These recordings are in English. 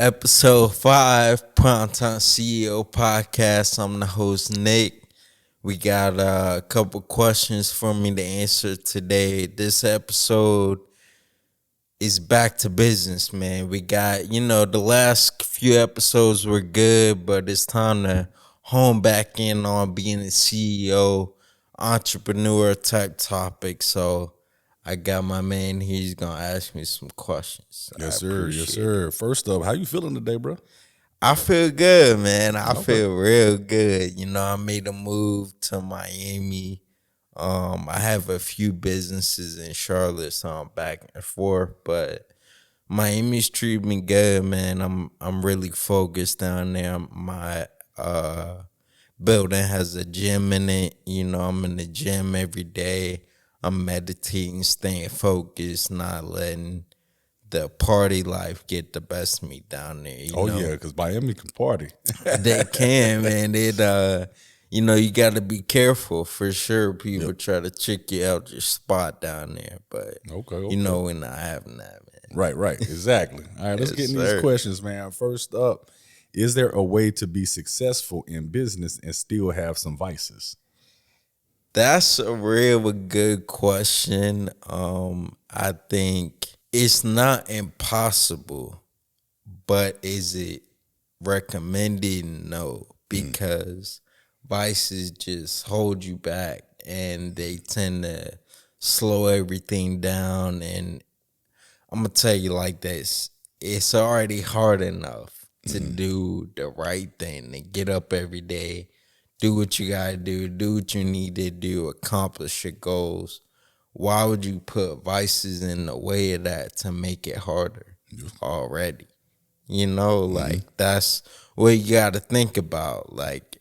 Episode 5, Primetime CEO Podcast. I'm the host, Nick. We got a couple questions for me to answer today. This episode is back to business, man. We got, the last few episodes were good, but it's time to hone back in on being a CEO, entrepreneur type topic. So I got my man here. He's going to ask me some questions. Yes, sir. Yes, sir. First up, how you feeling today, bro? I feel good, man. I Okay. feel real good. I made a move to Miami. I have a few businesses in Charlotte, so I'm back and forth. But Miami's treating me good, man. I'm really focused down there. My building has a gym in it. I'm in the gym every day. I'm meditating, staying focused, not letting the party life get the best of me down there. Yeah, because Miami can party. They can, man. You got to be careful for sure. People try to trick you out your spot down there, but Okay. we're not having that, man. Right. Exactly. All right, let's Yes, get in sir. these questions, man. First up, is there a way to be successful in business and still have some vices? That's a real good question. I think it's not impossible, but is it recommended? No, because vices just hold you back and they tend to slow everything down. And I'm going to tell you like this, it's already hard enough to do the right thing, to get up every day, do what you got to do what you need to do, accomplish your goals. Why would you put vices in the way of that to make it harder already? That's what you got to think about. Like,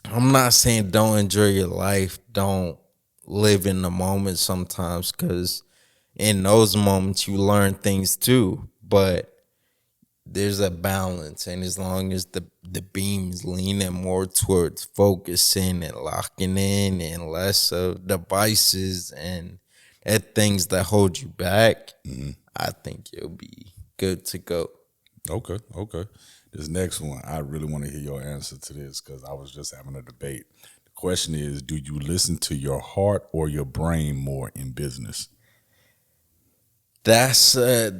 I'm not saying don't enjoy your life, don't live in the moment sometimes, because in those moments you learn things too. But there's a balance, and as long as the beam's leaning more towards focusing and locking in and less of devices and things that hold you back, I think you'll be good to go. Okay. This next one, I really want to hear your answer to this because I was just having a debate. The question is, do you listen to your heart or your brain more in business? That's a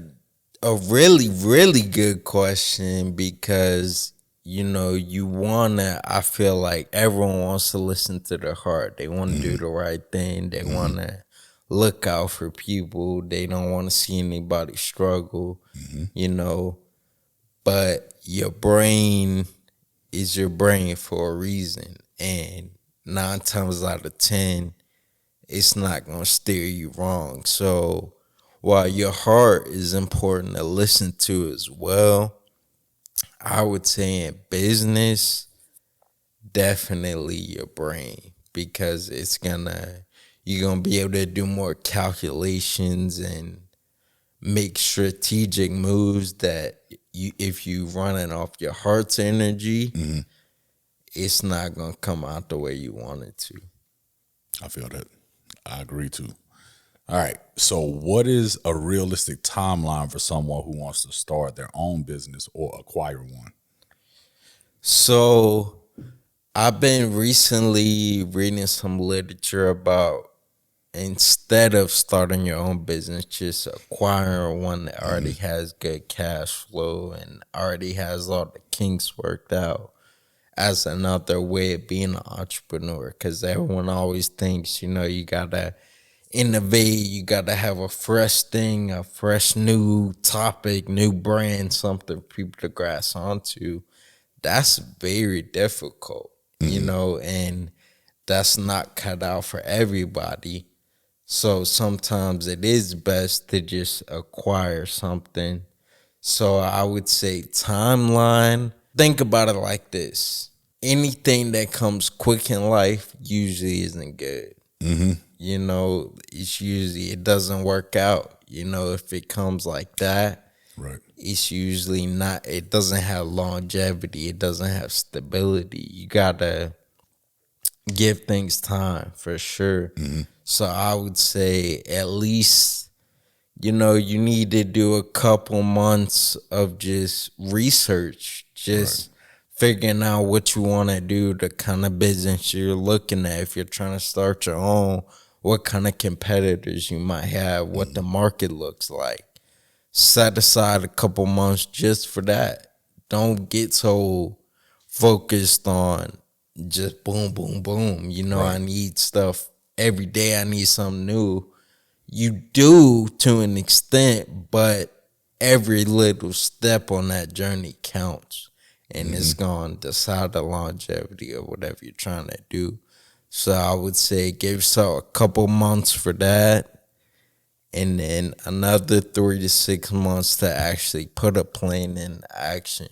really, really good question because, I feel like everyone wants to listen to their heart. They want to do the right thing. They want to look out for people. They don't want to see anybody struggle, but your brain is your brain for a reason. And 9 times out of 10, it's not going to steer you wrong. So while your heart is important to listen to as well, I would say in business, definitely your brain, because you're gonna be able to do more calculations and make strategic moves that if you running off your heart's energy, it's not gonna come out the way you want it to. I feel that. I agree too. All right. So what is a realistic timeline for someone who wants to start their own business or acquire one? So I've been recently reading some literature about, instead of starting your own business, just acquiring one that already has good cash flow and already has all the kinks worked out as another way of being an entrepreneur. Because everyone always thinks, you got to innovate, you got to have a fresh thing, a fresh new topic, new brand, something for people to grasp onto. That's very difficult, and that's not cut out for everybody. So sometimes it is best to just acquire something. So I would say timeline. Think about it like this. Anything that comes quick in life usually isn't good. It's usually, it doesn't work out. If it comes like that, Right. it's usually not, it doesn't have longevity. It doesn't have stability. You got to give things time for sure. So I would say at least You need to do a couple months of just research, Right. just figuring out what you want to do, the kind of business you're looking at. If you're trying to start your own, what kind of competitors you might have, what the market looks like. Set aside a couple months just for that. Don't get so focused on just boom, boom, boom. I Right. need stuff every day. I need something new. You do to an extent, but every little step on that journey counts. And it's going to decide the longevity of whatever you're trying to do. So I would say give yourself a couple months for that, and then another 3 to 6 months to actually put a plan in action.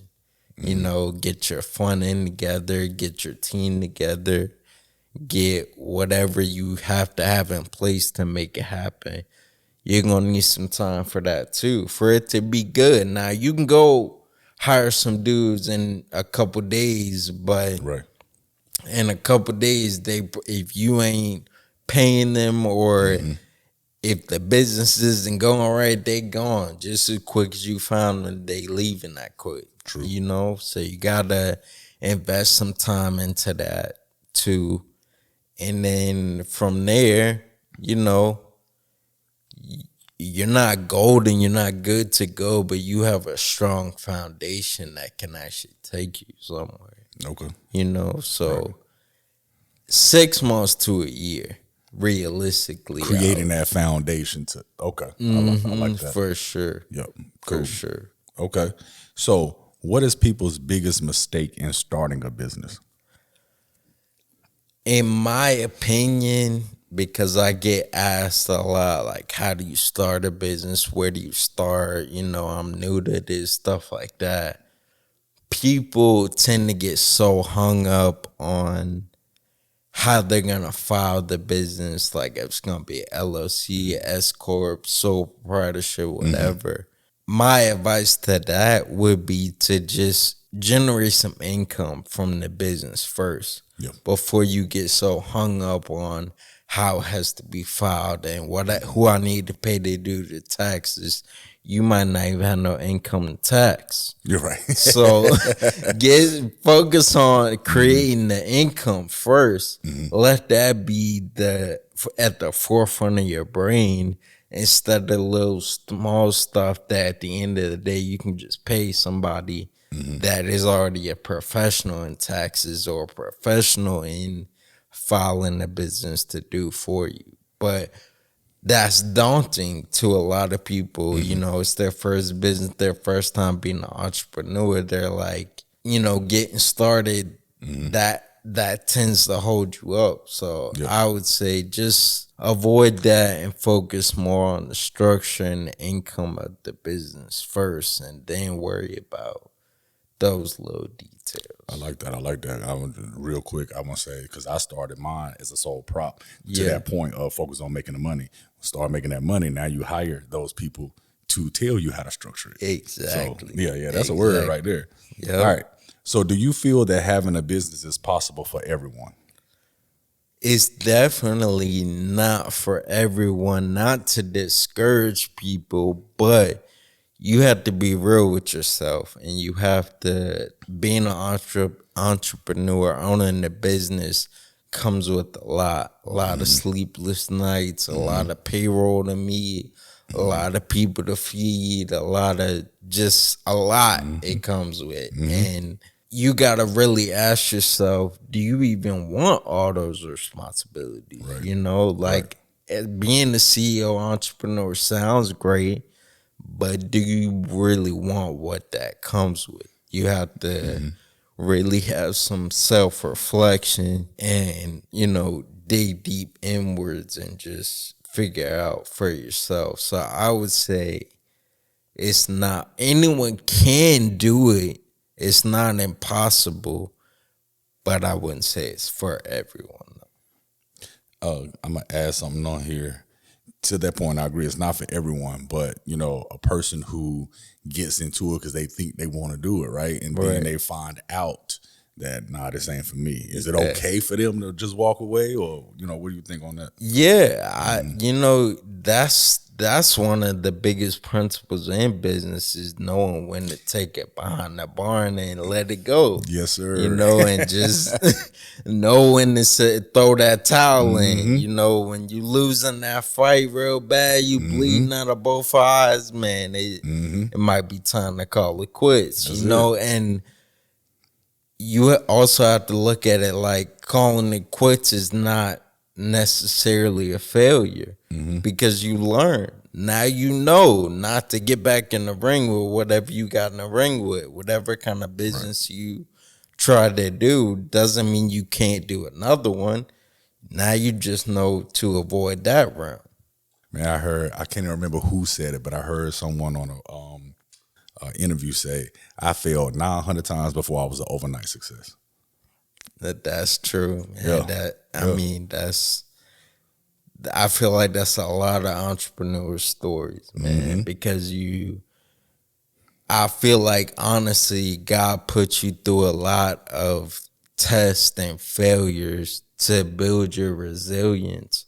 Get your funding together, get your team together, get whatever you have to have in place to make it happen. You're gonna need some time for that too, for it to be good. Now you can go hire some dudes in a couple days, but Right. in a couple days, if you ain't paying them, or if the business isn't going right, they gone just as quick as you found them. They leaving that quick. True. So you gotta invest some time into that too, and then from there, you're not golden, you're not good to go, but you have a strong foundation that can actually take you somewhere. Okay. So 6 months to a year, realistically, Creating that foundation to okay. I like that. for sure, Yep. for Cool. sure. Okay. So what is people's biggest mistake in starting a business? In my opinion, because I get asked a lot, like, how do you start a business? Where do you start? I'm new to this, stuff like that. People tend to get so hung up on how they're gonna file the business, like if it's gonna be LLC, S corp, sole proprietorship, whatever. My advice to that would be to just generate some income from the business first, Yep. before you get so hung up on how it has to be filed and who I need to pay to do the taxes. You might not even have no income tax. You're right. So focus on creating the income first. Let that be at the forefront of your brain, instead of little small stuff that at the end of the day you can just pay somebody that is already a professional in taxes or a professional in filing a business to do for you. But that's daunting to a lot of people. It's their first business, their first time being an entrepreneur. They're like, getting started, that tends to hold you up. So Yeah. I would say just avoid that and focus more on the structure and the income of the business first, and then worry about those little details. I like that. I like that. Real quick, I want to say, because I started mine as a sole prop to Yeah. that point of focus on making the money. Start making that money. Now you hire those people to tell you how to structure it. Exactly. So, yeah, that's a word right there. Yep. All right. So do you feel that having a business is possible for everyone? It's definitely not for everyone, not to discourage people, but you have to be real with yourself, and you have to, being an entrepreneur, owning the business comes with a lot of sleepless nights, a lot of payroll to meet, a lot of people to feed, a lot it comes with. And you got to really ask yourself, do you even want all those responsibilities? Right. Being the CEO entrepreneur sounds great, but do you really want what that comes with? You have to really have some self-reflection and, dig deep inwards and just figure out for yourself. So I would say it's not, anyone can do it. It's not impossible, but I wouldn't say it's for everyone. I'm going to add something on here. To that point, I agree. It's not for everyone, but a person who gets into it because they think they want to do it, right? And then Right. they find out that, nah, this ain't for me. Is it okay for them to just walk away, or what do you think on that? Yeah, that's that's one of the biggest principles in business is knowing when to take it behind the barn and let it go. Yes, sir. You know, and just know when to throw that towel in. You know, when you losing that fight real bad, you bleeding out of both eyes, man. It might be time to call it quits. That's you know, it. and you also have to look at it like calling it quits is not necessarily a failure because you learn. Now you know not to get back in the ring with whatever you got in the ring with, whatever kind of business you try to do doesn't mean you can't do another one. Now you just know to avoid that round. Man, I can't even remember who said it, but I heard someone on a interview say, I failed 900 times before I was an overnight success. That's true, man. Yeah. I mean, I feel like that's a lot of entrepreneur stories, man, because I feel like honestly, God put you through a lot of tests and failures to build your resilience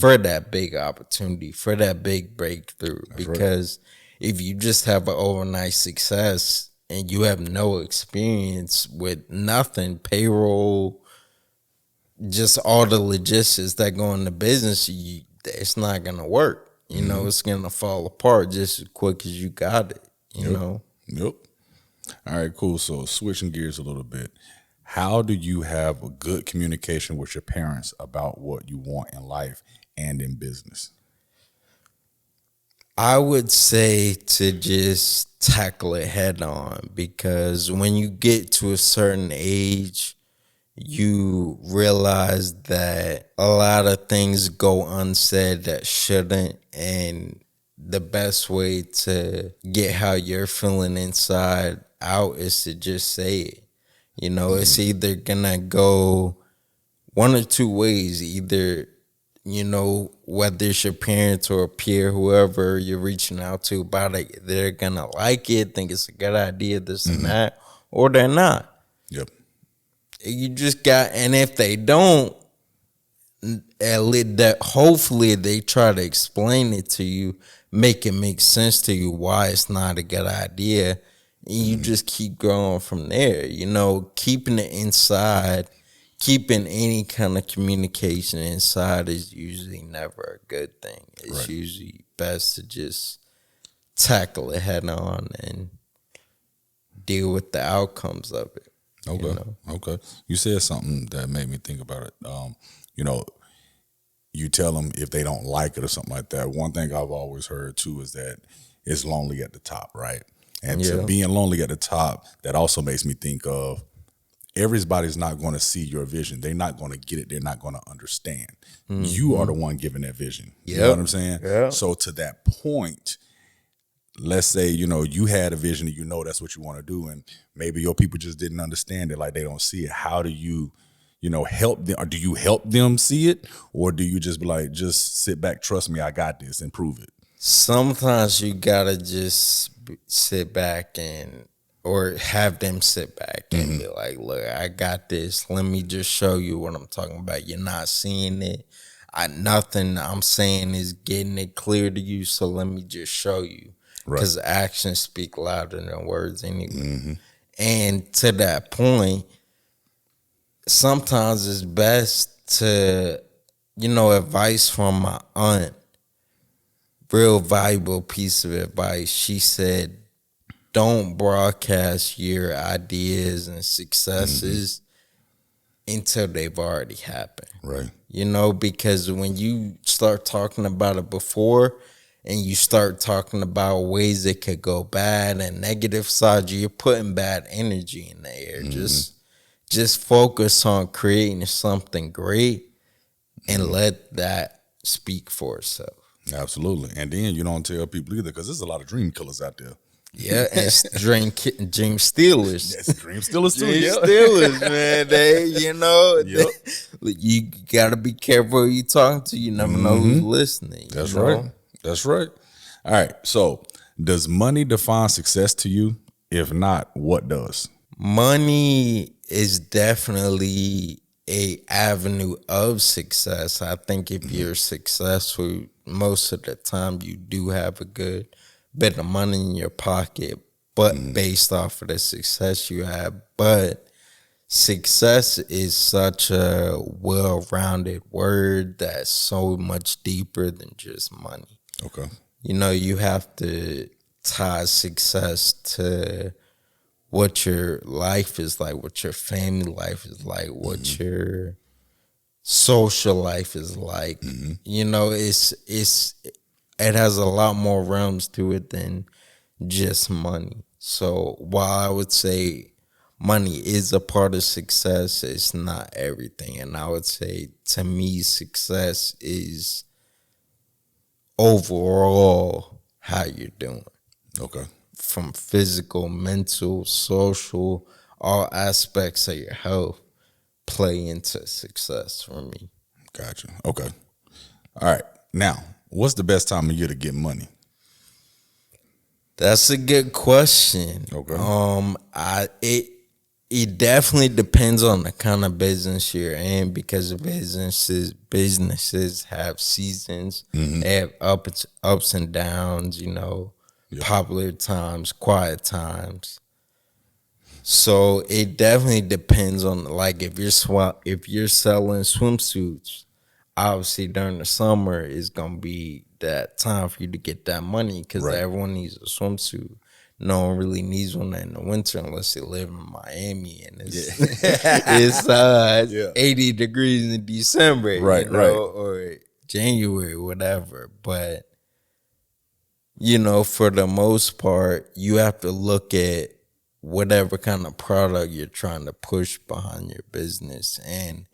for that big opportunity, for that big breakthrough. Because if you just have an overnight success and you have no experience with nothing, payroll, just all the logistics that go into business, it's not gonna work. You know, it's gonna fall apart just as quick as you got it. You know. Yep. All right, cool. So switching gears a little bit, how do you have a good communication with your parents about what you want in life and in business? I would say to just tackle it head on, because when you get to a certain age, you realize that a lot of things go unsaid that shouldn't, and the best way to get how you're feeling inside out is to just say it. You know, it's either gonna go one or two ways. Either, you know, whether it's your parents or a peer, whoever you're reaching out to about it, they're gonna like it, think it's a good idea, this and that, or they're not. Yep. You just got, and if they don't, at least that hopefully they try to explain it to you, make it make sense to you why it's not a good idea, and you just keep growing from there. You know, keeping it inside, keeping any kind of communication inside is usually never a good thing. It's usually best to just tackle it head on and deal with the outcomes of it. Okay. You know? Okay. You said something that made me think about it. You know, you tell them if they don't like it or something like that. One thing I've always heard too is that it's lonely at the top, right? And to being lonely at the top, that also makes me think of everybody's not going to see your vision. They're not going to get it. They're not going to understand. You are the one giving that vision. You know what I'm saying? Yeah. So to that point, let's say, you know, you had a vision and you know that's what you want to do, and maybe your people just didn't understand it, like they don't see it. How do you, you know, help them? Or do you help them see it? Or do you just be like, just sit back, trust me, I got this, and prove it? Sometimes you gotta just sit back or have them sit back and be like, look, I got this. Let me just show you what I'm talking about. You're not seeing it. Nothing I'm saying is getting it clear to you, so let me just show you. Because actions speak louder than words anyway. And to that point, sometimes it's best to, you know, advice from my aunt, real valuable piece of advice. She said, don't broadcast your ideas and successes until they've already happened. Right. You know, because when you start talking about it before and you start talking about ways it could go bad and negative sides, you're putting bad energy in the air. Just focus on creating something great and let that speak for itself. Absolutely. And then you don't tell people either, because there's a lot of dream killers out there. Yeah, and dream stealers. Yes, dream stealers too. Dream Yeah. stealers, man. They, you know, Yep. you gotta be careful who you talking to. You never know who's listening. That's you know? right. That's right. All right. So, does money define success to you? If not, what does? Money is definitely a avenue of success. I think if you're successful, most of the time you do have a good bit of money in your pocket, but based off of the success you have. But success is such a well-rounded word that's so much deeper than just money. Okay. You know, you have to tie success to what your life is like, what your family life is like, what your social life is like. You know, it has a lot more realms to it than just money. So while I would say money is a part of success, it's not everything. And I would say to me, success is overall how you're doing, Okay. from physical, mental, social, all aspects of your health play into success for me. Gotcha. Okay. All right. Now, what's the best time of year to get money? That's a good question. Okay. It definitely depends on the kind of business you're in, because businesses have seasons. They have ups and downs, you know, Yep. popular times, quiet times. So it definitely depends on, like, if you're selling swimsuits, obviously during the summer is gonna be that time for you to get that money, because Right. everyone needs a swimsuit. No one really needs one in the winter unless they live in Miami and it's Yeah. 80 degrees in December, Right, you right. know, or January, whatever. But you know, for the most part, you have to look at whatever kind of product you're trying to push behind your business, and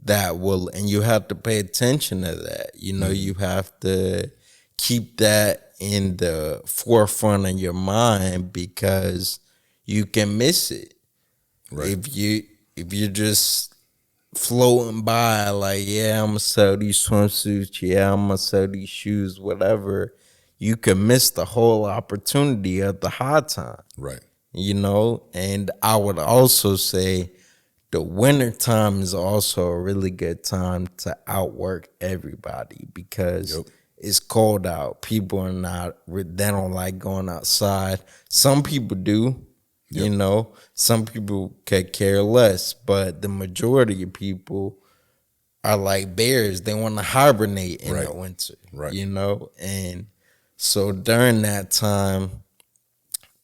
and you have to pay attention to that. You know, you have to keep that in the forefront of your mind, because you can miss it. Right. If you're just floating by like, yeah, I'm gonna sell these swimsuits, yeah, I'm gonna sell these shoes, whatever, you can miss the whole opportunity of the high time, Right. you know. And I would also say the winter time is also a really good time to outwork everybody, because Yep. it's cold out. People are not, they don't like going outside. Some people do, you Yep. know, some people could care less, but the majority of people are like bears. They want to hibernate in Right. the winter, Right. you know? And so during that time,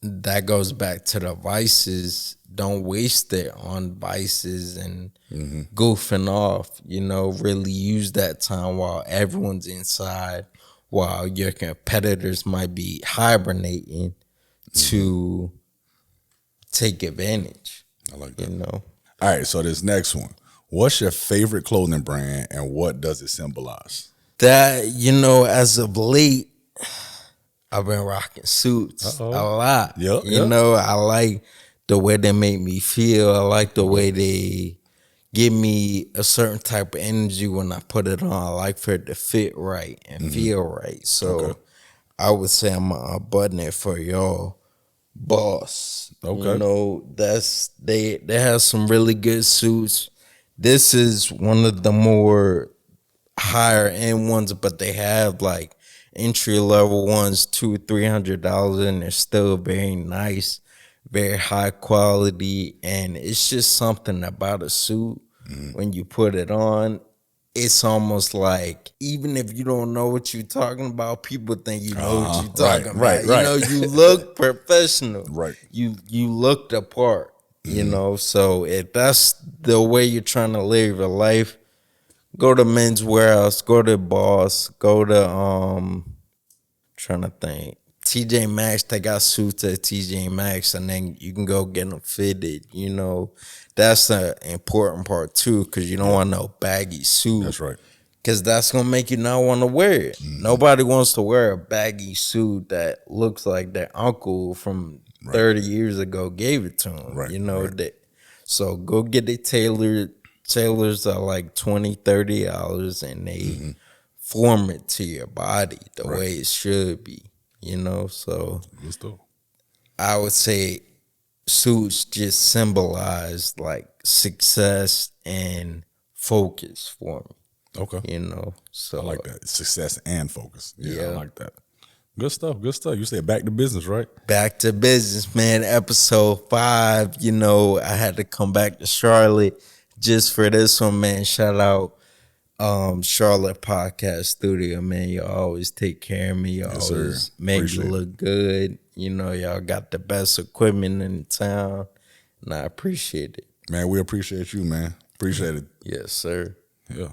that goes back to the vices. Don't waste it on vices and goofing off. You know, really use that time while everyone's inside, while your competitors might be hibernating, to take advantage. I like You that. know, All right. So this next one. What's your favorite clothing brand and what does it symbolize? that, you know, as of late, I've been rocking suits a lot. Yep, You yep. know, I like the way they make me feel. I like the way they give me a certain type of energy when I put it on. I like for it to fit right and feel right. So Okay. I would say I'm a button it for y'all, boss. Okay. You know, they have some really good suits. This is one of the more higher end ones, but they have like entry level ones, $200-300, and they're still very nice, very high quality. And it's just something about a suit when you put it on. It's almost like, even if you don't know what you're talking about, people think you know what you're Right, talking right, about. You right. know, you look professional. Right. You look the part. You know, so if that's the way you're trying to live your life, go to Men's Warehouse, go to Boss, go to trying to think, TJ Maxx. They got suits at TJ Maxx, and then you can go get them fitted. You know, that's the important part too, because you don't want no baggy suit. That's right. Because that's gonna make you not want to wear it. Nobody wants to wear a baggy suit that looks like their uncle from 30 years ago gave it to him. Right, You know right. that. So go get it tailored. Tailors are like $20-30, and they form it to your body the Right. way it should be. You know, so Good stuff. I would say suits just symbolize like success and focus for me, Okay. you know. So I like that. Success and focus. Yeah, I Yeah. like that. Good stuff. Good stuff. You said back to business, right? back to business, man. Episode 5. You know, I had to come back to Charlotte just for this one, man. Shout out Charlotte Podcast Studio, man. You always take care of me. You Yes, sir. always make me Appreciate it. look good. You know, y'all got the best equipment in town. And I appreciate it. Man, we appreciate you, man. Appreciate it. Yes, sir. Yeah.